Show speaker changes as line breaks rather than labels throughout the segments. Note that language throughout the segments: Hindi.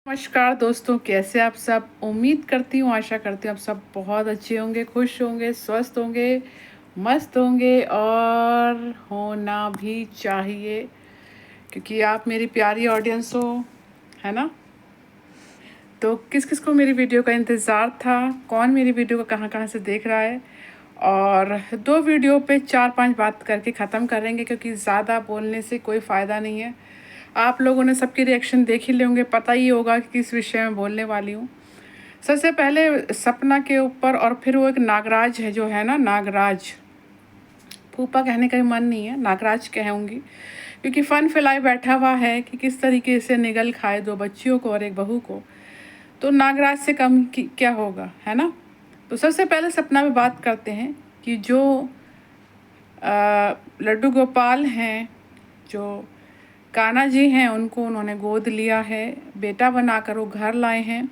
नमस्कार दोस्तों, कैसे आप सब। उम्मीद करती हूँ, आशा करती हूँ आप सब बहुत अच्छे होंगे, खुश होंगे, स्वस्थ होंगे, मस्त होंगे और होना भी चाहिए क्योंकि आप मेरी प्यारी ऑडियंस हो, है ना। तो किस किस को मेरी वीडियो का इंतज़ार था, कौन मेरी वीडियो को कहाँ कहाँ से देख रहा है। और 2 वीडियो पे 4-5 बात करके ख़त्म करेंगे क्योंकि ज़्यादा बोलने से कोई फ़ायदा नहीं है। आप लोगों ने सबके रिएक्शन देख ही लेंगे, पता ही होगा कि किस विषय में बोलने वाली हूँ। सबसे पहले सपना के ऊपर, और फिर वो एक नागराज है जो है ना, नागराज। फूफा कहने का भी मन नहीं है, नागराज कहूँगी क्योंकि फ़न फैलाए बैठा हुआ है कि किस तरीके से निगल खाए 2 बच्चियों को और एक बहू को। तो नागराज से कम क्या होगा, है ना। तो सबसे पहले सपना में बात करते हैं कि जो लड्डू गोपाल हैं, जो कान्हा जी हैं, उनको उन्होंने गोद लिया है, बेटा बनाकर वो घर लाए हैं,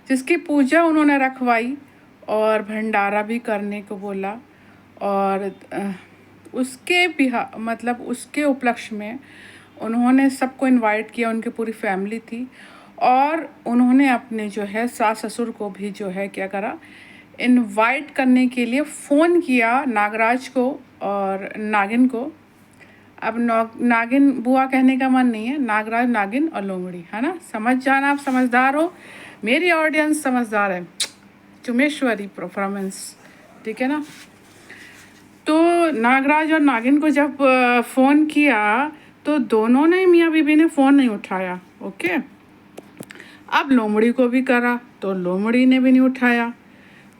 जिसकी पूजा उन्होंने रखवाई और भंडारा भी करने को बोला। और उसके मतलब उसके उपलक्ष्य में उन्होंने सबको इनवाइट किया, उनकी पूरी फैमिली थी। और उन्होंने अपने जो है सास ससुर को भी जो है क्या करा, इनवाइट करने के लिए फ़ोन किया नागराज को और नागिन को। अब नागिन बुआ कहने का मन नहीं है, नागराज, नागिन और लोमड़ी, है ना। समझ जाना, आप समझदार हो, मेरी ऑडियंस समझदार है। चुमेश्वरी परफॉर्मेंस, ठीक है ना। तो नागराज और नागिन को जब फ़ोन किया तो दोनों ने, मियाँ बीबी ने फ़ोन नहीं उठाया। ओके, अब लोमड़ी को भी करा तो लोमड़ी ने भी नहीं उठाया।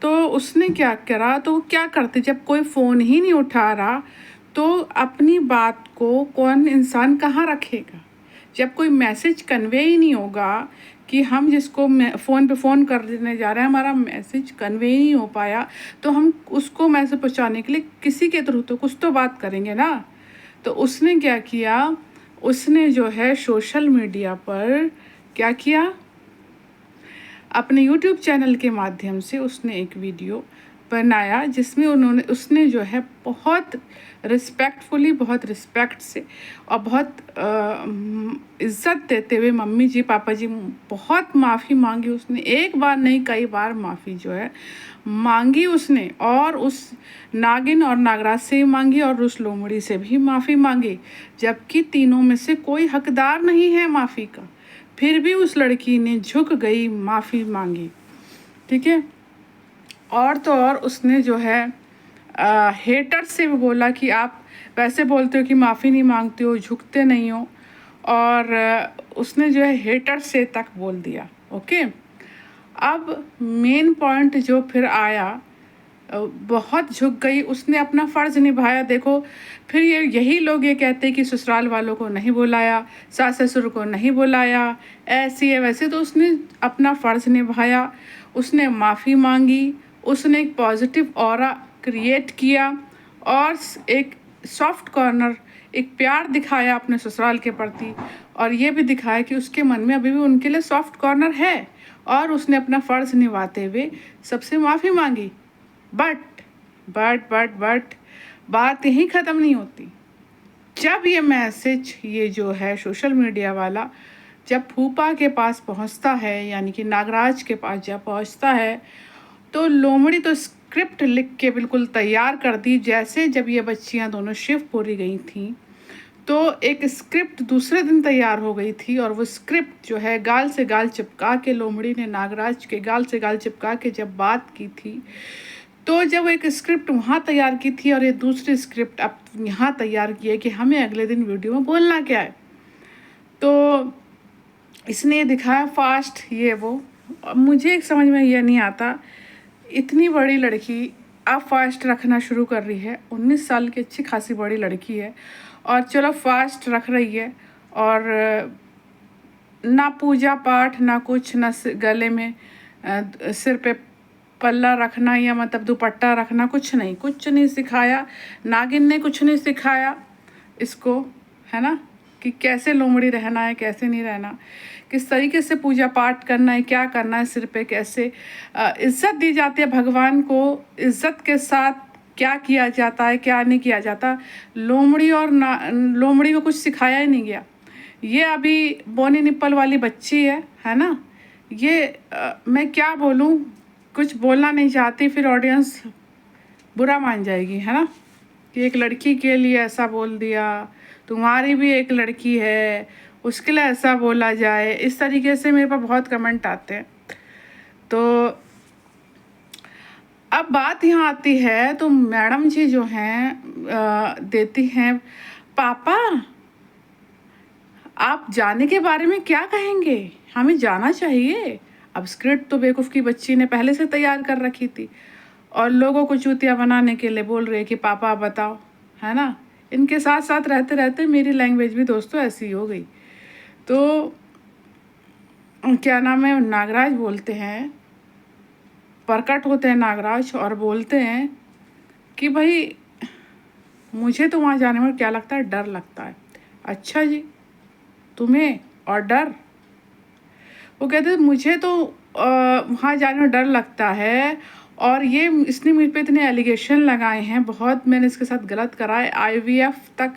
तो उसने क्या करा, तो क्या करते, जब कोई फ़ोन ही नहीं उठा रहा तो अपनी बात को कौन इंसान कहाँ रखेगा। जब कोई मैसेज कन्वे ही नहीं होगा कि हम जिसको फ़ोन पे फ़ोन करने जा रहे हैं, हमारा मैसेज कन्वे ही नहीं हो पाया, तो हम उसको मैसेज पहुंचाने के लिए किसी के थ्रू तो कुछ तो बात करेंगे ना। तो उसने क्या किया, उसने जो है सोशल मीडिया पर क्या किया, अपने यूट्यूब चैनल के माध्यम से उसने एक वीडियो बनाया जिसमें उसने जो है बहुत रिस्पेक्टफुली, बहुत रिस्पेक्ट से और बहुत इज़्ज़त देते हुए मम्मी जी, पापा जी, बहुत माफ़ी मांगी उसने। एक बार नहीं, कई बार माफ़ी जो है मांगी उसने, और उस नागिन और नागराज से भी मांगी और उस लोमड़ी से भी माफ़ी मांगी, जबकि तीनों में से कोई हकदार नहीं है माफ़ी का। फिर भी उस लड़की ने झुक गई, माफ़ी मांगी, ठीक है। और तो और उसने जो है हेटर से भी बोला कि आप वैसे बोलते हो कि माफ़ी नहीं मांगते हो, झुकते नहीं हो। और उसने जो है हेटर से तक बोल दिया। ओके, अब मेन पॉइंट जो फिर आया, बहुत झुक गई, उसने अपना फ़र्ज़ निभाया। देखो, फिर यही लोग ये कहते हैं कि ससुराल वालों को नहीं बुलाया, सास ससुर को नहीं बुलाया, ऐसी है वैसे। तो उसने अपना फ़र्ज़ निभाया, उसने माफ़ी मांगी, उसने एक पॉजिटिव ऑरा क्रिएट किया और एक सॉफ्ट कॉर्नर, एक प्यार दिखाया अपने ससुराल के प्रति, और ये भी दिखाया कि उसके मन में अभी भी उनके लिए सॉफ्ट कॉर्नर है। और उसने अपना फ़र्ज़ निभाते हुए सबसे माफ़ी मांगी। बट बात यहीं ख़त्म नहीं होती। जब ये मैसेज, ये जो है सोशल मीडिया वाला, जब फूफा के पास पहुंचता है, यानी कि नागराज के पास जब पहुंचता है, तो लोमड़ी तो स्क्रिप्ट लिख के बिल्कुल तैयार कर दी। जैसे जब ये बच्चियां दोनों शिवपुरी गई थी तो एक स्क्रिप्ट दूसरे दिन तैयार हो गई थी, और वो स्क्रिप्ट जो है गाल से गाल चिपका के लोमड़ी ने नागराज के गाल से गाल चिपका के जब बात की थी, तो जब एक स्क्रिप्ट वहाँ तैयार की थी और ये दूसरी स्क्रिप्ट अब यहाँ तैयार की है कि हमें अगले दिन वीडियो में बोलना क्या है, तो इसने ये दिखाया फास्ट, ये वो। अब मुझे एक समझ में ये नहीं आता, इतनी बड़ी लड़की अब फास्ट रखना शुरू कर रही है, 19 साल की अच्छी खासी बड़ी लड़की है, और चलो फास्ट रख रही है, और ना पूजा पाठ, ना कुछ, ना गले में सिर पे पल्ला रखना या मतलब दुपट्टा रखना, कुछ नहीं सिखाया। नागिन ने कुछ नहीं सिखाया इसको, है ना, कि कैसे लोमड़ी रहना है, कैसे नहीं रहना, किस तरीके से पूजा पाठ करना है, क्या करना है, सिर पे कैसे इज्जत दी जाती है, भगवान को इज्जत के साथ क्या किया जाता है, क्या नहीं किया जाता। लोमड़ी को कुछ सिखाया ही नहीं गया। ये अभी बोनी निप्पल वाली बच्ची है ना, ये मैं क्या बोलूँ, कुछ बोलना नहीं चाहती, फिर ऑडियंस बुरा मान जाएगी, है ना, कि एक लड़की के लिए ऐसा बोल दिया, तुम्हारी भी एक लड़की है, उसके लिए ऐसा बोला जाए, इस तरीके से मेरे पास बहुत कमेंट आते हैं। तो अब बात यहाँ आती है, तो मैडम जी जो हैं देती हैं, पापा आप जाने के बारे में क्या कहेंगे, हमें जाना चाहिए। अब स्क्रिप्ट तो बेवकूफ़ की बच्ची ने पहले से तैयार कर रखी थी और लोगों को चूतिया बनाने के लिए बोल रहे हैं कि पापा आप बताओ, है ना। इनके साथ साथ रहते रहते मेरी लैंग्वेज भी दोस्तों ऐसी हो गई। तो क्या नाम है, नागराज बोलते हैं, प्रकट होते हैं नागराज और बोलते हैं कि भाई मुझे तो वहाँ जाने में क्या लगता है, डर लगता है। अच्छा जी, तुम्हें और डर? वो कहते हैं मुझे तो वहाँ जाने में डर लगता है, और ये इसने मुझ पे इतने एलिगेशन लगाए हैं, बहुत मैंने इसके साथ गलत करा है, आईवीएफ तक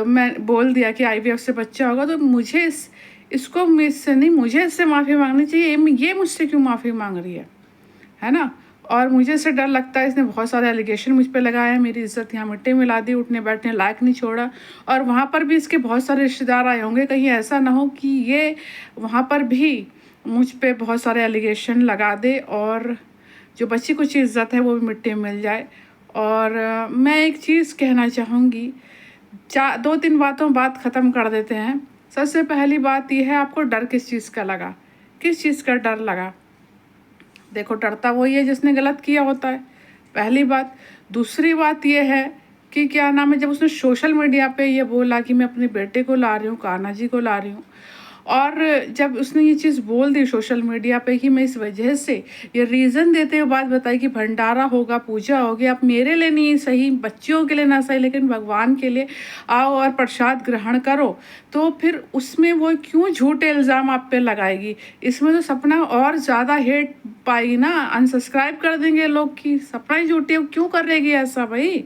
मैं बोल दिया कि आईवीएफ से बच्चा होगा, तो मुझे इसको मुझसे नहीं, मुझे इससे माफ़ी मांगनी चाहिए, ये मुझसे क्यों माफ़ी मांग रही है ना। और मुझे इससे डर लगता है, इसने बहुत सारे एलिगेशन मुझ पे लगाए हैं, मेरी इज्जत यहाँ मिट्टी मिला दी, उठने बैठने लायक नहीं छोड़ा। और वहाँ पर भी इसके बहुत सारे रिश्तेदार आए होंगे, कहीं ऐसा ना हो कि ये वहाँ पर भी मुझ पे बहुत सारे एलिगेशन लगा दे और जो बच्ची कुछ इज्जत है वो भी मिट्टी में मिल जाए। और मैं एक चीज़ कहना चाहूँगी, 2-3 बातों में बात ख़त्म कर देते हैं। सबसे पहली बात यह है, आपको डर किस चीज़ का लगा, किस चीज़ का डर लगा? देखो, डरता वही है जिसने गलत किया होता है, पहली बात। दूसरी बात यह है कि क्या नाम है, जब उसने सोशल मीडिया पे ये बोला कि मैं अपने बेटे को ला रही हूँ, कान्हा जी को ला रही हूँ, और जब उसने ये चीज़ बोल दी सोशल मीडिया पे कि मैं इस वजह से, ये रीज़न देते हुए बात बताई कि भंडारा होगा, पूजा होगी, आप मेरे लिए नहीं सही, बच्चियों के लिए ना सही, लेकिन भगवान के लिए आओ और प्रसाद ग्रहण करो, तो फिर उसमें वो क्यों झूठे इल्ज़ाम आप पे लगाएगी? इसमें तो सपना और ज़्यादा हेट पाएगी ना, अनसब्सक्राइब कर देंगे लोग कि सपना ही झूठी है, क्यों करेगी ऐसा भाई?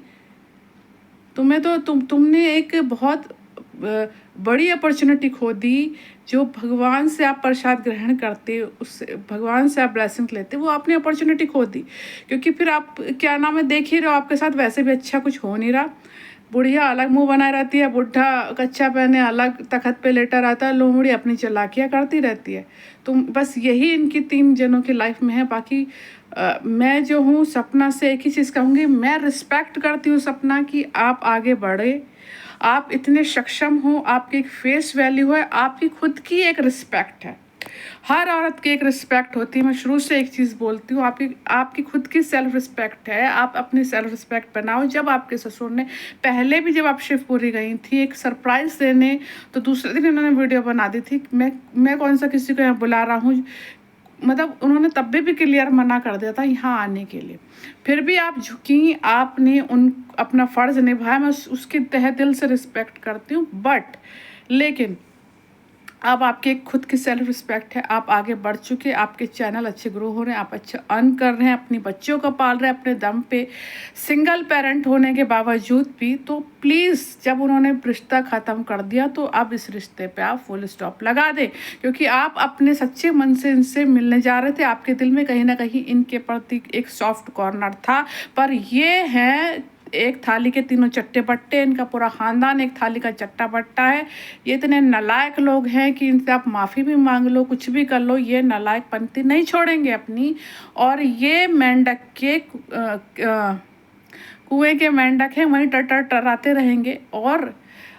तुम्हें तो तुमने एक बहुत बड़ी अपॉर्चुनिटी खो दी। जो भगवान से आप प्रसाद ग्रहण करते, उससे भगवान से आप ब्लेसिंग लेते, वो आपने अपॉर्चुनिटी खो दी। क्योंकि फिर आप क्या नाम है, देख ही रहे हो आपके साथ वैसे भी अच्छा कुछ हो नहीं रहा। बुढ़िया अलग मुंह बनाए रहती है, बुढ़ा कच्चा पहने अलग तखत पे लेटा रहता है, लोमड़ी अपनी चालाकियाँ करती रहती है। तो बस यही इनकी 3 जनों की लाइफ में है। बाकी मैं जो हूँ सपना से एक ही चीज़ कहूँगी, मैं रिस्पेक्ट करती हूँ सपना कि आप आगे बढ़े, आप इतने सक्षम हो, आपकी एक फेस वैल्यू है, आपकी खुद की एक रिस्पेक्ट है। हर औरत की एक रिस्पेक्ट होती है। मैं शुरू से एक चीज़ बोलती हूँ, आपकी आपकी खुद की सेल्फ रिस्पेक्ट है, आप अपनी सेल्फ रिस्पेक्ट बनाओ। जब आपके ससुर ने पहले भी, जब आप शिवपुरी गई थी एक सरप्राइज़ देने, तो दूसरे दिन उन्होंने वीडियो बना दी थी, मैं कौन सा किसी को यहाँ बुला रहा हूँ, मतलब उन्होंने तब भी क्लियर मना कर दिया था यहाँ आने के लिए। फिर भी आप झुकी, आपने उन अपना फ़र्ज़ निभाया, मैं उसकी तहे दिल से रिस्पेक्ट करती हूँ। बट लेकिन अब आपकी एक खुद की सेल्फ रिस्पेक्ट है, आप आगे बढ़ चुके, आपके चैनल अच्छे ग्रो हो रहे हैं, आप अच्छे अर्न कर रहे हैं, अपनी बच्चियों को पाल रहे हैं अपने दम पे, सिंगल पेरेंट होने के बावजूद भी। तो प्लीज़, जब उन्होंने रिश्ता ख़त्म कर दिया तो अब इस रिश्ते पे आप फुल स्टॉप लगा दें, क्योंकि आप अपने सच्चे मन से इनसे मिलने जा रहे थे। आपके दिल में कहीं ना कहीं इनके प्रति एक सॉफ्ट कॉर्नर था, पर ये है एक थाली के तीनों चट्टे बट्टे, इनका पूरा ख़ानदान एक थाली का चट्टा बट्टा है। ये इतने नालायक लोग हैं कि इनसे आप माफ़ी भी मांग लो, कुछ भी कर लो, ये नालायक पंक्ति नहीं छोड़ेंगे अपनी। और ये मेंढक के कुएं के मेंढक हैं, वहीं टर टराते रहेंगे। और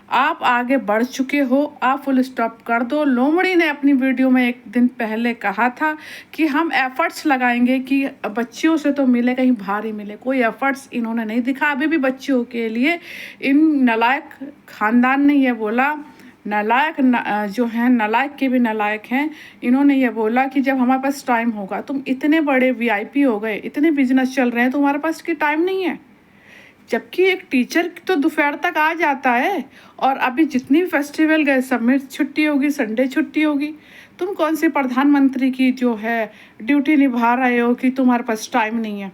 आप आगे बढ़ चुके हो, आप फुल स्टॉप कर दो। लोमड़ी ने अपनी वीडियो में एक दिन पहले कहा था कि हम एफर्ट्स लगाएंगे कि बच्चियों से तो मिले, कहीं भारी मिले, कोई एफर्ट्स इन्होंने नहीं दिखा अभी भी बच्चियों के लिए। इन नालायक खानदान ने ये बोला, नालायक जो हैं, नालायक के भी नालायक हैं, इन्होंने ये बोला कि जब हमारे पास टाइम होगा, तुम इतने बड़े वीआईपी हो गए, इतने बिजनेस चल रहे हैं, तो हमारे पास की टाइम नहीं है। जबकि एक टीचर तो दोपहर तक आ जाता है, और अभी जितनी भी फेस्टिवल गए सब में छुट्टी होगी, संडे छुट्टी होगी। तुम कौन से प्रधानमंत्री की जो है ड्यूटी निभा रहे हो कि तुम्हारे पास टाइम नहीं है?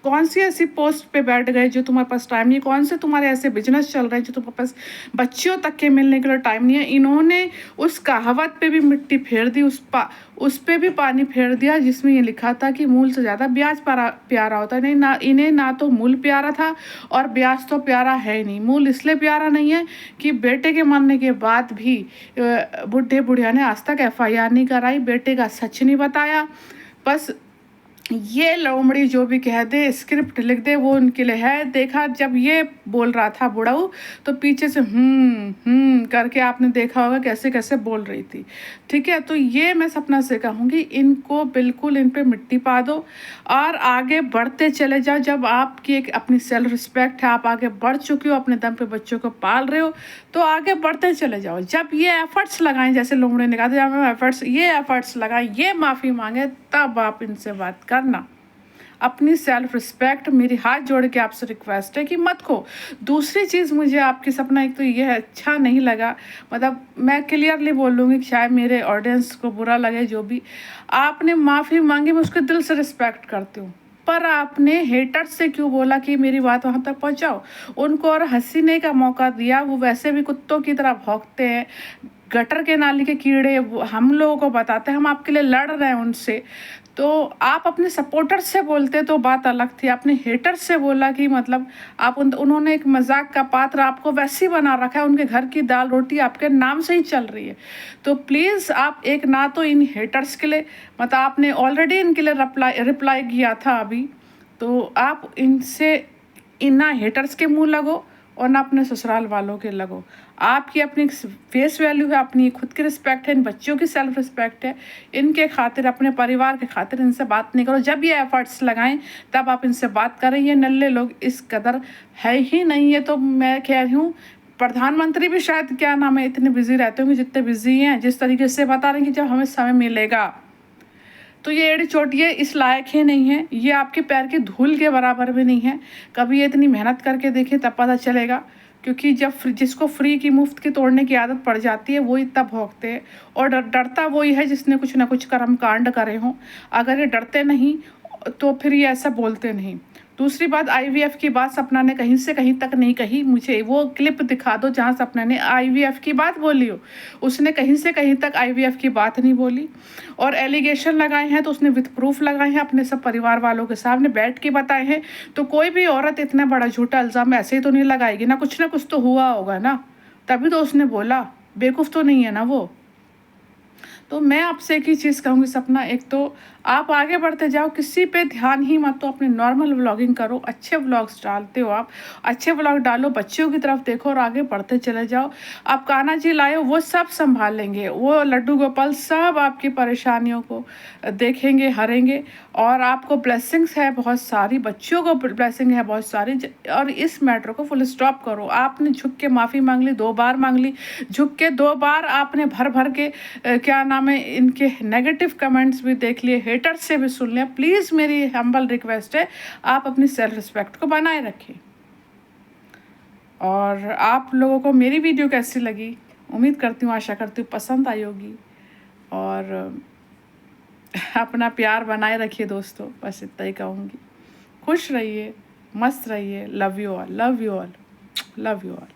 कौन सी ऐसी पोस्ट पे बैठ गए जो तुम्हारे पास टाइम नहीं है, कौन से तुम्हारे ऐसे बिजनेस चल रहे हैं जो तुम्हारे पास बच्चियों तक के मिलने के लिए टाइम नहीं है। इन्होंने उस कहावत पे भी मिट्टी फेर दी, उस पे भी पानी फेर दिया जिसमें ये लिखा था कि मूल से ज़्यादा ब्याज प्यारा होता है। नहीं ना, इन्हें ना तो मूल प्यारा था और ब्याज तो प्यारा है ही नहीं। मूल इसलिए प्यारा नहीं है कि बेटे के मरने के बाद भी बुढ़े बुढ़िया ने आज तक FIR नहीं कराई, बेटे का सच नहीं बताया। बस ये लोमड़ी जो भी कह दे, स्क्रिप्ट लिख दे, वो उनके लिए है। देखा जब ये बोल रहा था बुढ़ाऊ, तो पीछे से करके आपने देखा होगा कैसे कैसे बोल रही थी। ठीक है, तो ये मैं सपना से कहूँगी, इनको बिल्कुल इन पे मिट्टी पा दो और आगे बढ़ते चले जाओ। जब आपकी एक अपनी सेल्फ रिस्पेक्ट है, आप आगे बढ़ चुके हो, अपने दम पे बच्चों को पाल रहे हो, तो आगे बढ़ते चले जाओ। जब ये एफर्ट्स लगाएं, जैसे लोमड़ी ने कहा था, जब ये एफर्ट्स लगाएं, ये माफ़ी मांगे, तब आप इनसे बात करना। अपनी सेल्फ रिस्पेक्ट, मेरी हाथ जोड़ के आपसे रिक्वेस्ट है कि मत खो। दूसरी चीज़ मुझे आपकी सपना, एक तो ये अच्छा नहीं लगा, मतलब मैं क्लियरली बोल लूँगी कि शायद मेरे ऑडियंस को बुरा लगे, जो भी आपने माफ़ी मांगी, मैं उसके दिल से रिस्पेक्ट करती हूँ, पर आपने हेटर्स से क्यों बोला कि मेरी बात वहाँ तक पहुँचाओ? उनको और हंसने का मौका दिया, वो वैसे भी कुत्तों की तरह भौंकते हैं, गटर के नाली के कीड़े हम लोगों को बताते हैं, हम आपके लिए लड़ रहे हैं उनसे। तो आप अपने सपोर्टर से बोलते तो बात अलग थी, आपने हेटर से बोला कि मतलब आप उन्होंने एक मजाक का पात्र आपको वैसे ही बना रखा है, उनके घर की दाल रोटी आपके नाम से ही चल रही है। तो प्लीज़ आप एक ना तो इन हेटर्स के लिए, मतलब आपने ऑलरेडी इनके लिए रिप्लाई किया था अभी, तो आप इनसे ना हेटर्स के मुंह लगो और ना अपने ससुराल वालों के लगो। आपकी अपनी फेस वैल्यू है, अपनी खुद की रिस्पेक्ट है, इन बच्चों की सेल्फ रिस्पेक्ट है, इनके खातिर, अपने परिवार के खातिर इनसे बात नहीं करो। जब ये एफर्ट्स लगाएं तब आप इनसे बात करें। ये नल्ले लोग इस कदर है ही नहीं है। तो मैं कह रही हूँ, प्रधानमंत्री भी शायद क्या नाम है इतने बिजी रहते होंगे जितने बिजी हैं, जिस तरीके से बता रहे हैं कि जब हमें समय मिलेगा, तो ये एड़ी चोटिए इस लायक ही नहीं है। ये आपके पैर की धूल के बराबर भी नहीं है। कभी ये इतनी मेहनत करके देखें तब पता चलेगा, क्योंकि जब जिसको फ्री की मुफ्त की तोड़ने की आदत पड़ जाती है, वो इतना भोगते हैं। और डरता वही है जिसने कुछ ना कुछ कर्म कांड करे हों। अगर ये डरते नहीं तो फिर ये ऐसा बोलते नहीं। दूसरी बात, IVF की बात सपना ने कहीं से कहीं तक नहीं कही। मुझे वो क्लिप दिखा दो जहाँ सपना ने IVF की बात बोली हो। उसने कहीं से कहीं तक IVF की बात नहीं बोली। और एलिगेशन लगाए हैं तो उसने विथ प्रूफ लगाए हैं, अपने सब परिवार वालों के सामने बैठ के बताए हैं। तो कोई भी औरत इतना बड़ा झूठा इल्ज़ाम ऐसे ही तो नहीं लगाएगी ना, कुछ तो हुआ होगा ना, तभी तो उसने बोला। बेवकूफ़ तो नहीं है ना वो। तो मैं आपसे एक ही चीज़ कहूँगी सपना, एक तो आप आगे बढ़ते जाओ, किसी पे ध्यान ही मत दो, अपने नॉर्मल व्लॉगिंग करो। अच्छे व्लॉग्स डालते हो आप, अच्छे व्लॉग डालो, बच्चियों की तरफ देखो और आगे बढ़ते चले जाओ। आप कान्हा जी लाए हो, वो सब संभाल लेंगे, वो लड्डू गोपाल सब आपकी परेशानियों को देखेंगे, हरेंगे। और आपको ब्लेसिंग्स है बहुत सारी, बच्चियों को ब्लेसिंग है बहुत सारी। और इस मैटर को फुल स्टॉप करो। आपने झुक के माफ़ी मांग ली, 2 बार मांग ली, झुक के 2 बार आपने भर भर के क्या नाम है, इनके नेगेटिव कमेंट्स भी देख लिए, हेटर्स से भी सुन लिया। प्लीज़ मेरी हम्बल रिक्वेस्ट है, आप अपनी सेल्फ रिस्पेक्ट को बनाए रखें। और आप लोगों को मेरी वीडियो कैसी लगी, उम्मीद करती हूँ, आशा करती हूँ पसंद आई होगी। और अपना प्यार बनाए रखिए दोस्तों, बस इतना ही कहूँगी। खुश रहिए, मस्त रहिए। Love you all, love you all, love you all.